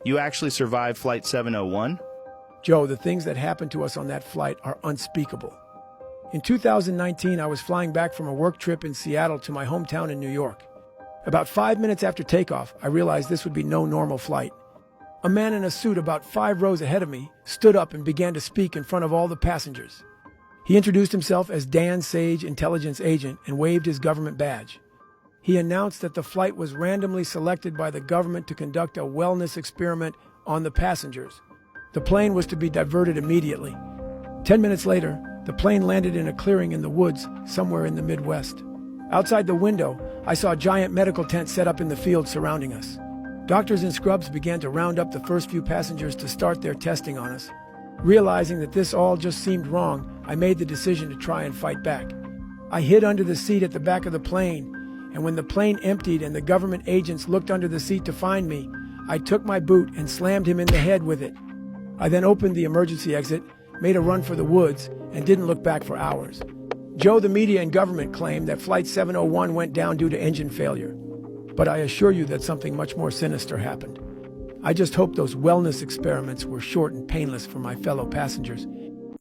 You actually survived Flight 701? Joe, the things that happened to us on that flight are unspeakable. In 2019, I was flying back from a work trip in Seattle to my hometown in New York. About 5 minutes after takeoff, I realized this would be no normal flight. A man in a suit about 5 rows ahead of me stood up and began to speak in front of all the passengers. He introduced himself as Dan Sage, intelligence agent, and waved his government badge. He announced that the flight was randomly selected by the government to conduct a wellness experiment on the passengers. The plane was to be diverted immediately. 10 minutes later, the plane landed in a clearing in the woods somewhere in the Midwest. Outside the window, I saw a giant medical tent set up in the field surrounding us. Doctors in scrubs began to round up the first few passengers to start their testing on us. Realizing that this all just seemed wrong, I made the decision to try and fight back. I hid under the seat at the back of the plane, and when the plane emptied and the government agents looked under the seat to find me, I took my boot and slammed him in the head with it. I then opened the emergency exit, made a run for the woods, and didn't look back for hours. Joe, the media and government claim that Flight 701 went down due to engine failure. But I assure you that something much more sinister happened. I just hope those wellness experiments were short and painless for my fellow passengers,